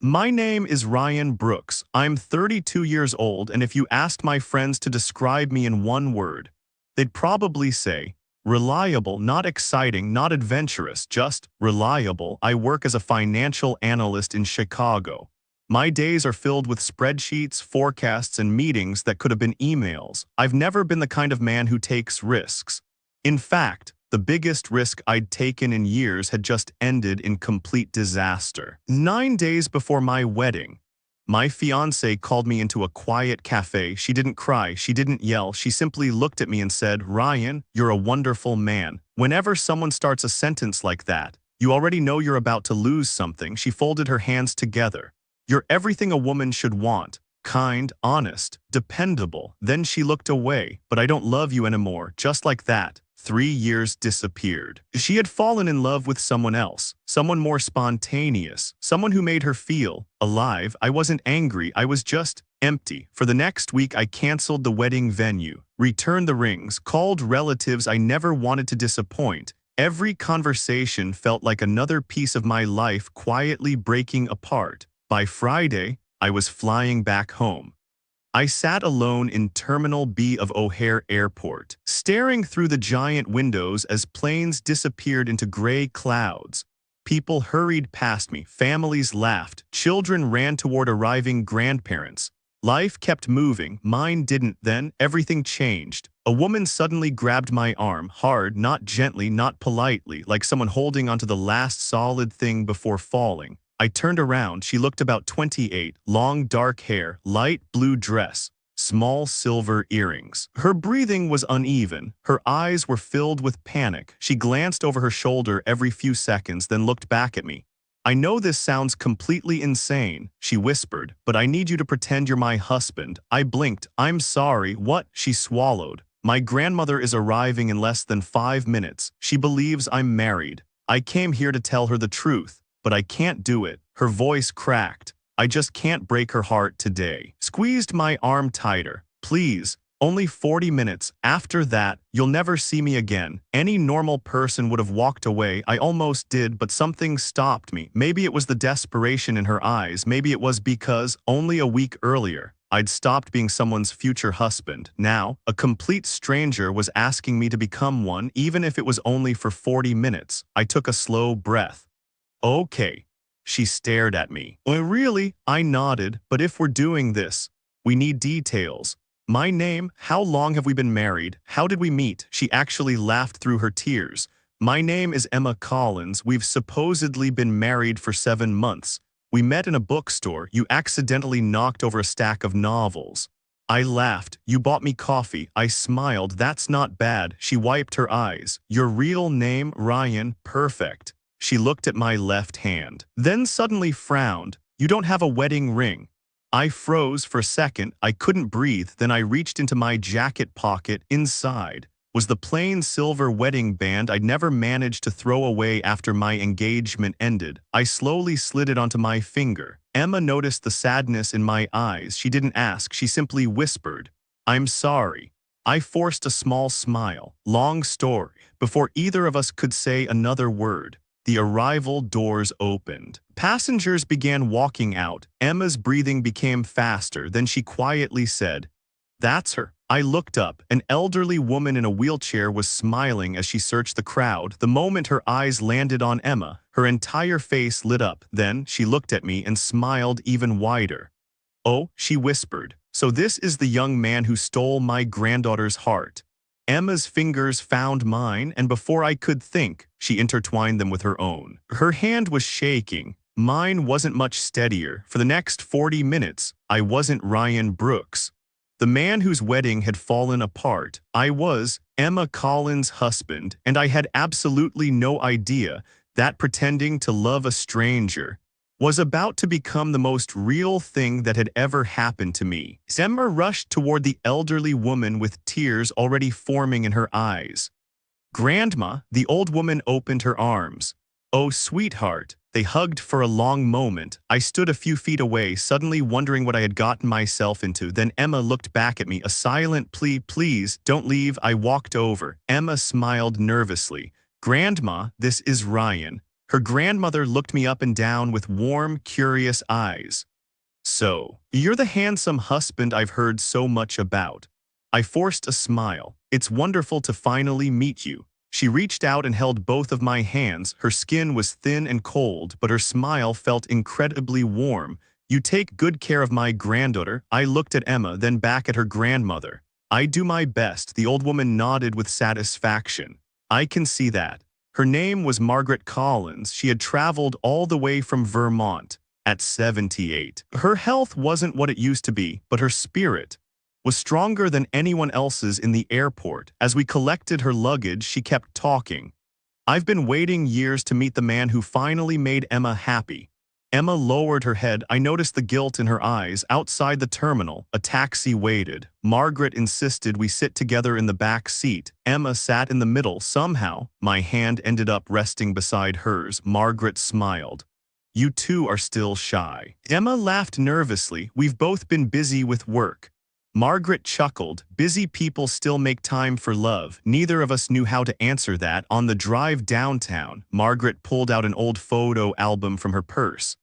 My name is Ryan Brooks. I'm 32 years old, and if you asked my friends to describe me in one word, they'd probably say, reliable, not exciting, not adventurous, just reliable. I work as a financial analyst in Chicago. My days are filled with spreadsheets, forecasts, and meetings that could have been emails. I've never been the kind of man who takes risks. In fact, the biggest risk I'd taken in years had just ended in complete disaster. 9 days before my wedding, my fiancée called me into a quiet cafe. She didn't cry, she didn't yell, she simply looked at me and said, "Ryan, you're a wonderful man." Whenever someone starts a sentence like that, you already know you're about to lose something. She folded her hands together. "You're everything a woman should want. Kind, honest, dependable." Then she looked away. "But I don't love you anymore." Just like that. 3 years disappeared. She had fallen in love with someone else, someone more spontaneous, someone who made her feel alive. I wasn't angry, I was just empty. For the next week, I canceled the wedding venue, returned the rings, called relatives I never wanted to disappoint. Every conversation felt like another piece of my life quietly breaking apart. By Friday, I was flying back home. I sat alone in Terminal B of O'Hare Airport, staring through the giant windows as planes disappeared into gray clouds. People hurried past me, families laughed, children ran toward arriving grandparents. Life kept moving, mine didn't. Then everything changed. A woman suddenly grabbed my arm, hard, not gently, not politely, like someone holding onto the last solid thing before falling. I turned around. She looked about 28, long dark hair, light blue dress, small silver earrings. Her breathing was uneven. Her eyes were filled with panic. She glanced over her shoulder every few seconds, then looked back at me. "I know this sounds completely insane," she whispered, "but I need you to pretend you're my husband." I blinked. "I'm sorry, what?" She swallowed. "My grandmother is arriving in less than 5 minutes. She believes I'm married. I came here to tell her the truth. But I can't do it." Her voice cracked. "I just can't break her heart today." Squeezed my arm tighter. "Please, only 40 minutes. After that, you'll never see me again." Any normal person would have walked away. I almost did, but something stopped me. Maybe it was the desperation in her eyes. Maybe it was because, only a week earlier, I'd stopped being someone's future husband. Now, a complete stranger was asking me to become one, even if it was only for 40 minutes. I took a slow breath. "Okay." She stared at me. "Oh, really?" I nodded. "But if we're doing this, we need details. My name, how long have we been married, how did we meet?" She actually laughed through her tears. "My name is Emma Collins. We've supposedly been married for 7 months. We met in a bookstore. You accidentally knocked over a stack of novels." I laughed. "You bought me coffee." I smiled. "That's not bad." She wiped her eyes. "Your real name, Ryan, perfect." She looked at my left hand, then suddenly frowned. "You don't have a wedding ring." I froze for a second. I couldn't breathe. Then I reached into my jacket pocket. Inside was the plain silver wedding band I'd never managed to throw away after my engagement ended. I slowly slid it onto my finger. Emma noticed the sadness in my eyes. She didn't ask. She simply whispered, "I'm sorry." I forced a small smile. Long story. Before either of us could say another word, the arrival doors opened. Passengers began walking out. Emma's breathing became faster. Then she quietly said, "That's her." I looked up. An elderly woman in a wheelchair was smiling as she searched the crowd. The moment her eyes landed on Emma, her entire face lit up. Then she looked at me and smiled even wider. "Oh," she whispered, "so this is the young man who stole my granddaughter's heart." Emma's fingers found mine, and before I could think, she intertwined them with her own. Her hand was shaking. Mine wasn't much steadier. For the next 40 minutes, I wasn't Ryan Brooks, the man whose wedding had fallen apart. I was Emma Collins' husband, and I had absolutely no idea that pretending to love a stranger was about to become the most real thing that had ever happened to me. Emma rushed toward the elderly woman with tears already forming in her eyes. "Grandma," the old woman opened her arms. "Oh, sweetheart." They hugged for a long moment. I stood a few feet away, suddenly wondering what I had gotten myself into. Then Emma looked back at me, a silent plea, "Please, don't leave." I walked over. Emma smiled nervously. "Grandma, this is Ryan." Her grandmother looked me up and down with warm, curious eyes. So, you're the handsome husband I've heard so much about. I forced a smile. It's wonderful to finally meet you. She reached out and held both of my hands. Her skin was thin and cold, but her smile felt incredibly warm. You take good care of my granddaughter. I looked at Emma, then back at her grandmother. I do my best, the old woman nodded with satisfaction. I can see that. Her name was Margaret Collins. She had traveled all the way from Vermont. At 78. Her health wasn't what it used to be, but her spirit was stronger than anyone else's in the airport. As we collected her luggage, she kept talking. I've been waiting years to meet the man who finally made Emma happy. Emma lowered her head. I noticed the guilt in her eyes. Outside the terminal, a taxi waited. Margaret insisted we sit together in the back seat. Emma sat in the middle. Somehow, my hand ended up resting beside hers. Margaret smiled. You two are still shy. Emma laughed nervously. We've both been busy with work. Margaret chuckled. Busy people still make time for love. Neither of us knew how to answer that. On the drive downtown, Margaret pulled out an old photo album from her purse.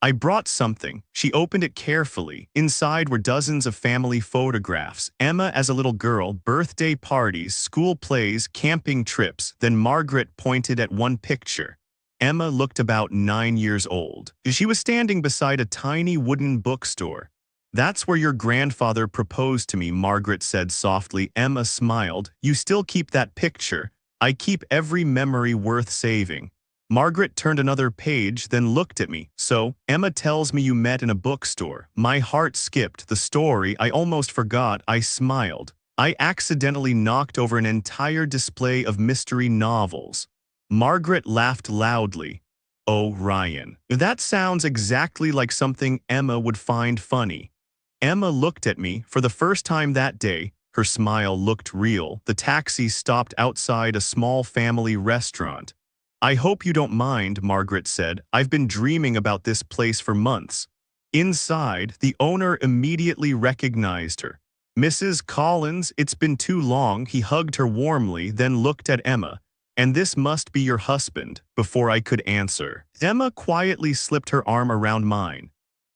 I brought something. She opened it carefully. Inside were dozens of family photographs. Emma as a little girl, birthday parties, school plays, camping trips. Then Margaret pointed at one picture. Emma looked about 9 years old. She was standing beside a tiny wooden bookstore. That's where your grandfather proposed to me, Margaret said softly. Emma smiled. You still keep that picture. I keep every memory worth saving. Margaret turned another page, then looked at me. So, Emma tells me you met in a bookstore. My heart skipped. The story, I almost forgot. I smiled. I accidentally knocked over an entire display of mystery novels. Margaret laughed loudly. Oh, Ryan. That sounds exactly like something Emma would find funny. Emma looked at me for the first time that day. Her smile looked real. The taxi stopped outside a small family restaurant. I hope you don't mind, Margaret said. I've been dreaming about this place for months. Inside, the owner immediately recognized her. Mrs. Collins, it's been too long. He hugged her warmly, then looked at Emma. And this must be your husband. Before I could answer, Emma quietly slipped her arm around mine.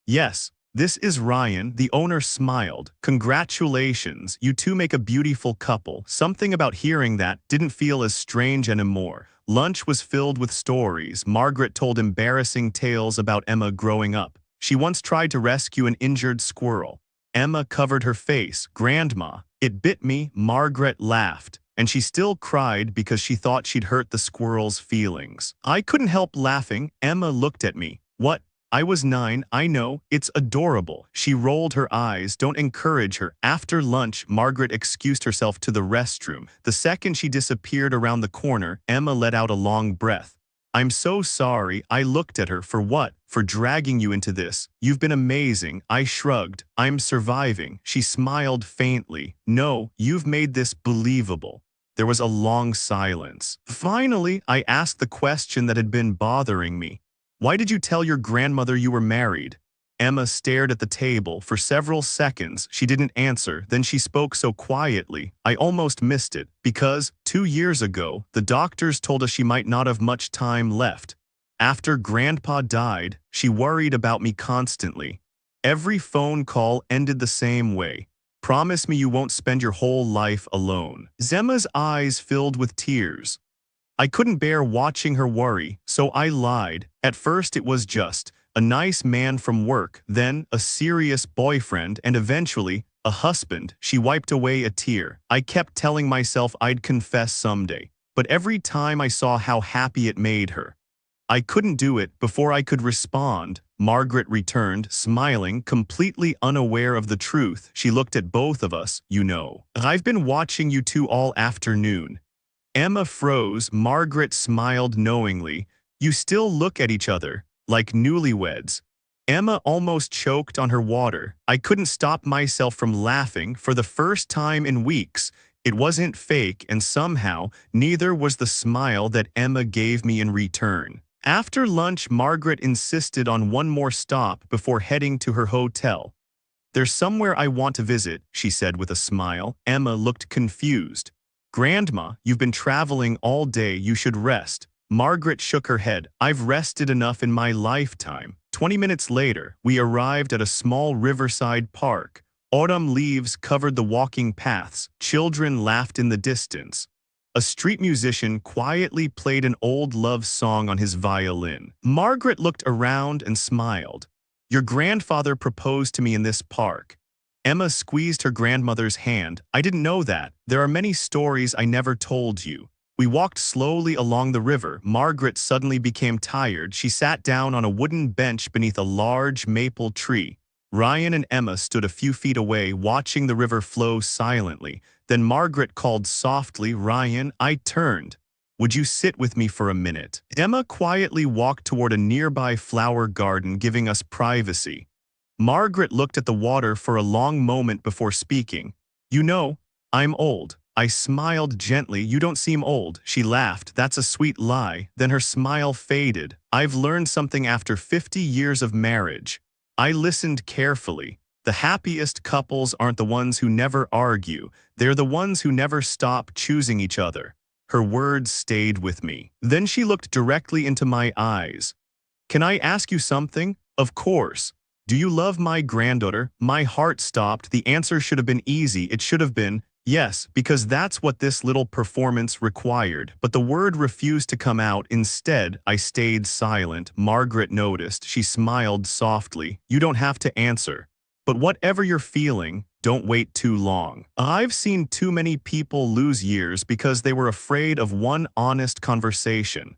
Yes, this is Ryan. The owner smiled. Congratulations, you two make a beautiful couple. Something about hearing that didn't feel as strange anymore. Lunch was filled with stories. Margaret told embarrassing tales about Emma growing up. She once tried to rescue an injured squirrel. Emma covered her face. Grandma, it bit me. Margaret laughed. And she still cried because she thought she'd hurt the squirrel's feelings. I couldn't help laughing. Emma looked at me. What? I was 9, I know, it's adorable. She rolled her eyes. Don't encourage her. After lunch, Margaret excused herself to the restroom. The second she disappeared around the corner, Emma let out a long breath. I'm so sorry. I looked at her. For what? For dragging you into this. You've been amazing. I shrugged. I'm surviving. She smiled faintly. No, you've made this believable. There was a long silence. Finally, I asked the question that had been bothering me. Why did you tell your grandmother you were married? Emma stared at the table for several seconds. She didn't answer. Then she spoke so quietly, I almost missed it. Because, 2 years ago, the doctors told us she might not have much time left. After Grandpa died, she worried about me constantly. Every phone call ended the same way. Promise me you won't spend your whole life alone. Emma's eyes filled with tears. I couldn't bear watching her worry, so I lied. At first it was just a nice man from work, then a serious boyfriend, and eventually a husband. She wiped away a tear. I kept telling myself I'd confess someday, but every time I saw how happy it made her, I couldn't do it. Before I could respond, Margaret returned, smiling, completely unaware of the truth. She looked at both of us. You know, I've been watching you two all afternoon. Emma froze. Margaret smiled knowingly. You still look at each other, like newlyweds. Emma almost choked on her water. I couldn't stop myself from laughing. For the first time in weeks, it wasn't fake, and somehow, neither was the smile that Emma gave me in return. After lunch, Margaret insisted on one more stop before heading to her hotel. There's somewhere I want to visit, she said with a smile. Emma looked confused. Grandma, you've been traveling all day. You should rest. Margaret shook her head. I've rested enough in my lifetime. 20 minutes later, we arrived at a small riverside park. Autumn leaves covered the walking paths. Children laughed in the distance. A street musician quietly played an old love song on his violin. Margaret looked around and smiled. Your grandfather proposed to me in this park. Emma squeezed her grandmother's hand. I didn't know that. There are many stories I never told you. We walked slowly along the river. Margaret suddenly became tired. She sat down on a wooden bench beneath a large maple tree. Ryan and Emma stood a few feet away, watching the river flow silently. Then Margaret called softly, Ryan. I turned. Would you sit with me for a minute? Emma quietly walked toward a nearby flower garden, giving us privacy. Margaret looked at the water for a long moment before speaking. You know, I'm old. I smiled gently. You don't seem old. She laughed. That's a sweet lie. Then her smile faded. I've learned something after 50 years of marriage. I listened carefully. The happiest couples aren't the ones who never argue. They're the ones who never stop choosing each other. Her words stayed with me. Then she looked directly into my eyes. Can I ask you something? Of course. Do you love my granddaughter? My heart stopped. The answer should have been easy. It should have been, yes, because that's what this little performance required. But the word refused to come out. Instead, I stayed silent. Margaret noticed. She smiled softly. You don't have to answer. But whatever you're feeling, don't wait too long. I've seen too many people lose years because they were afraid of one honest conversation.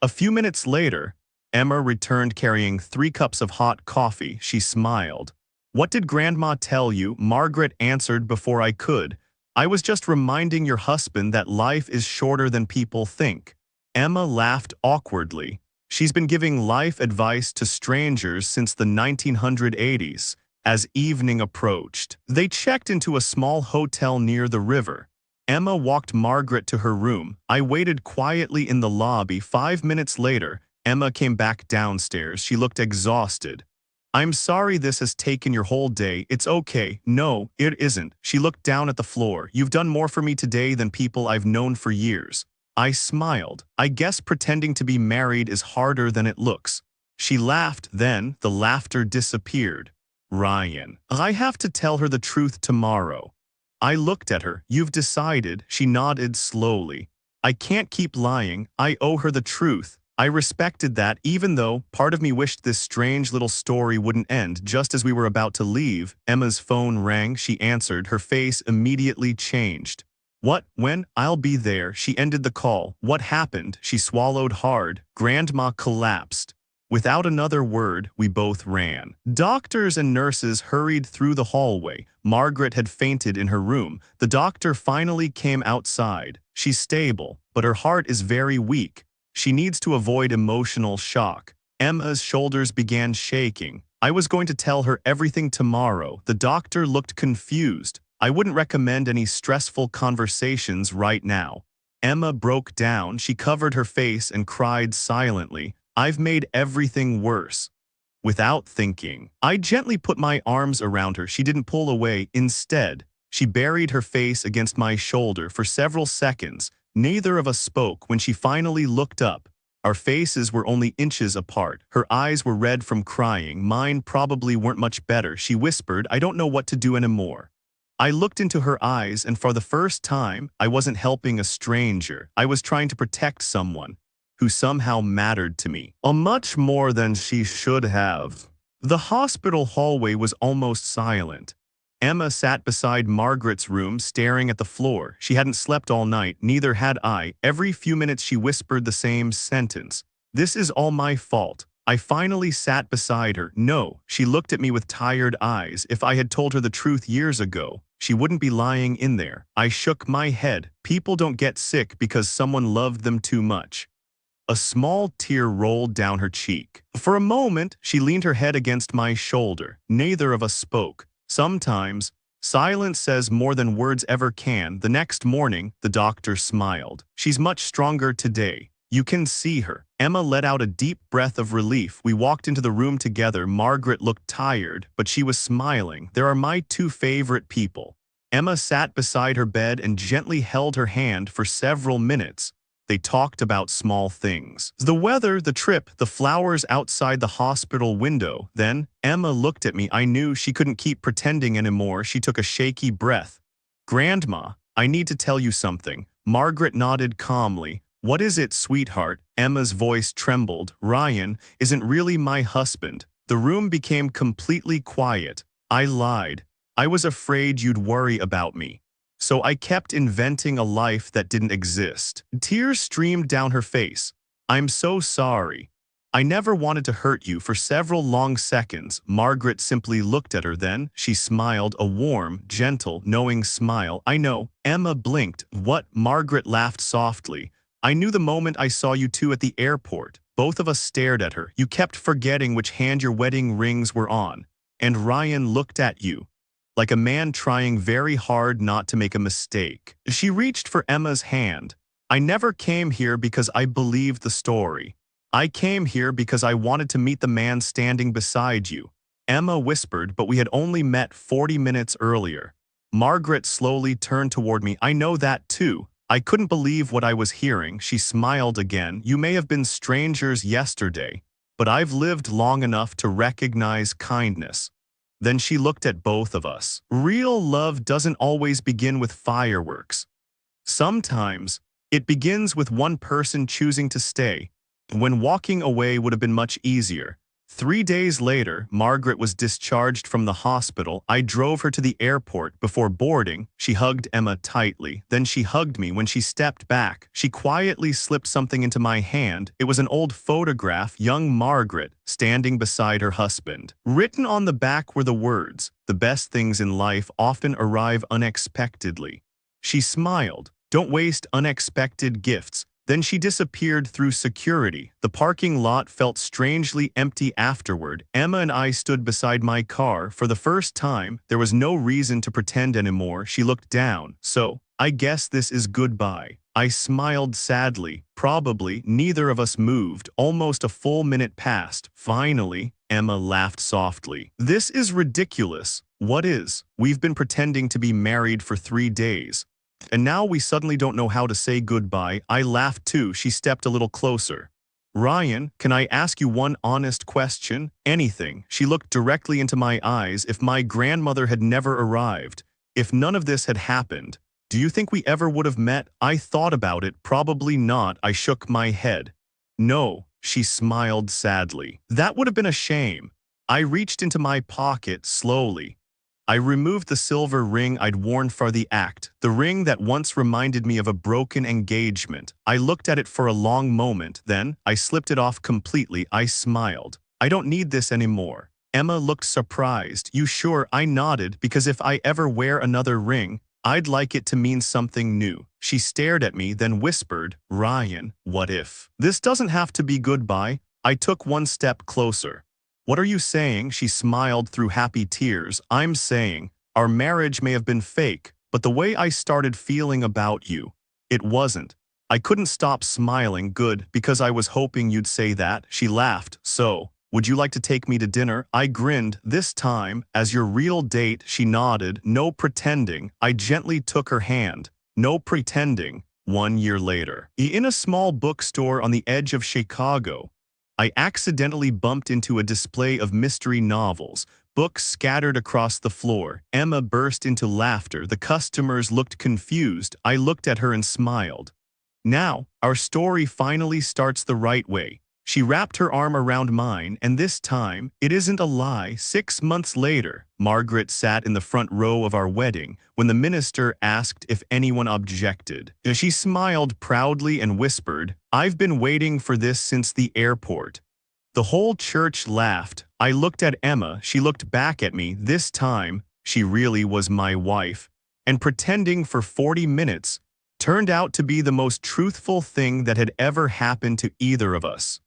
A few minutes later, Emma returned carrying 3 cups of hot coffee. She smiled. What did Grandma tell you? Margaret answered before I could. I was just reminding your husband that life is shorter than people think. Emma laughed awkwardly. She's been giving life advice to strangers since the 1980s. As evening approached, they checked into a small hotel near the river. Emma walked Margaret to her room. I waited quietly in the lobby. 5 minutes later, Emma came back downstairs. She looked exhausted. I'm sorry this has taken your whole day. It's okay. No, it isn't. She looked down at the floor. You've done more for me today than people I've known for years. I smiled. I guess pretending to be married is harder than it looks. She laughed. Then the laughter disappeared. Ryan, I have to tell her the truth tomorrow. I looked at her. You've decided. She nodded slowly. I can't keep lying. I owe her the truth. I respected that, even though part of me wished this strange little story wouldn't end. Just as we were about to leave, Emma's phone rang. She answered. Her face immediately changed. What? When? I'll be there. She ended the call. What happened? She swallowed hard. Grandma collapsed. Without another word, we both ran. Doctors and nurses hurried through the hallway. Margaret had fainted in her room. The doctor finally came outside. She's stable, but her heart is very weak. She needs to avoid emotional shock. Emma's shoulders began shaking. I was going to tell her everything tomorrow. The doctor looked confused. I wouldn't recommend any stressful conversations right now. Emma broke down. She covered her face and cried silently. I've made everything worse. Without thinking, I gently put my arms around her. She didn't pull away. Instead, she buried her face against my shoulder for several seconds. Neither of us spoke. When she finally looked up, our faces were only inches apart. Her eyes were red from crying. Mine probably weren't much better. She whispered, I don't know what to do anymore. I looked into her eyes, and for the first time, I wasn't helping a stranger. I was trying to protect someone who somehow mattered to me, much more than she should have. The hospital hallway was almost silent. Emma sat beside Margaret's room, staring at the floor. She hadn't slept all night, neither had I. Every few minutes she whispered the same sentence. This is all my fault. I finally sat beside her. No, she looked at me with tired eyes. If I had told her the truth years ago, she wouldn't be lying in there. I shook my head. People don't get sick because someone loved them too much. A small tear rolled down her cheek. For a moment, she leaned her head against my shoulder. Neither of us spoke. Sometimes, silence says more than words ever can. The next morning, the doctor smiled. She's much stronger today. You can see her. Emma let out a deep breath of relief. We walked into the room together. Margaret looked tired, but she was smiling. There are my 2 favorite people. Emma sat beside her bed and gently held her hand for several minutes. They talked about small things. The weather, the trip, the flowers outside the hospital window. Then, Emma looked at me. I knew she couldn't keep pretending anymore. She took a shaky breath. "Grandma, I need to tell you something." Margaret nodded calmly. "What is it, sweetheart?" Emma's voice trembled. "Ryan isn't really my husband." The room became completely quiet. I lied. I was afraid you'd worry about me. So I kept inventing a life that didn't exist. Tears streamed down her face. "I'm so sorry. I never wanted to hurt you." For several long seconds, Margaret simply looked at her. Then she smiled, a warm, gentle, knowing smile. "I know." Emma blinked. "What?" Margaret laughed softly. "I knew the moment I saw you two at the airport." Both of us stared at her. "You kept forgetting which hand your wedding rings were on. And Ryan looked at you like a man trying very hard not to make a mistake." She reached for Emma's hand. "I never came here because I believed the story. I came here because I wanted to meet the man standing beside you." Emma whispered, "But we had only met 40 minutes earlier." Margaret slowly turned toward me. "I know that too." I couldn't believe what I was hearing. She smiled again. "You may have been strangers yesterday, but I've lived long enough to recognize kindness." Then she looked at both of us. "Real love doesn't always begin with fireworks. Sometimes it begins with one person choosing to stay, when walking away would have been much easier." 3 days later, Margaret was discharged from the hospital. I drove her to the airport. Before boarding, she hugged Emma tightly. Then she hugged me. When she stepped back, she quietly slipped something into my hand. It was an old photograph, young Margaret, standing beside her husband. Written on the back were the words, "The best things in life often arrive unexpectedly." She smiled. "Don't waste unexpected gifts." Then she disappeared through security. The parking lot felt strangely empty afterward. Emma and I stood beside my car. For the first time, there was no reason to pretend anymore. She looked down. "So, I guess this is goodbye." I smiled sadly. Probably. Neither of us moved. Almost a full minute passed. Finally, Emma laughed softly. "This is ridiculous." "What is?" "We've been pretending to be married for 3 days. And now we suddenly don't know how to say goodbye." I laughed too. She stepped a little closer. "Ryan, can I ask you one honest question?" "Anything." She looked directly into my eyes. "If my grandmother had never arrived, if none of this had happened, do you think we ever would have met?" I thought about it. "Probably not." I shook my head. "No." She smiled sadly. "That would have been a shame." I reached into my pocket slowly. I removed the silver ring I'd worn for the act, the ring that once reminded me of a broken engagement. I looked at it for a long moment, then I slipped it off completely. I smiled. "I don't need this anymore." Emma looked surprised. "You sure?" I nodded, "because if I ever wear another ring, I'd like it to mean something new." She stared at me, then whispered, "Ryan, what if this doesn't have to be goodbye?" I took one step closer. "What are you saying?" She smiled through happy tears. "I'm saying, our marriage may have been fake, but the way I started feeling about you, it wasn't." I couldn't stop smiling. "Good, because I was hoping you'd say that." She laughed. "So, would you like to take me to dinner?" I grinned. "This time, as your real date." She nodded. "No pretending." I gently took her hand. "No pretending." 1 year later, in a small bookstore on the edge of Chicago, I accidentally bumped into a display of mystery novels, books scattered across the floor. Emma burst into laughter. The customers looked confused. I looked at her and smiled. "Now, our story finally starts the right way." She wrapped her arm around mine, and this time, it isn't a lie. 6 months later, Margaret sat in the front row of our wedding when the minister asked if anyone objected. She smiled proudly and whispered, "I've been waiting for this since the airport." The whole church laughed. I looked at Emma. She looked back at me. This time, she really was my wife. And pretending for 40 minutes turned out to be the most truthful thing that had ever happened to either of us.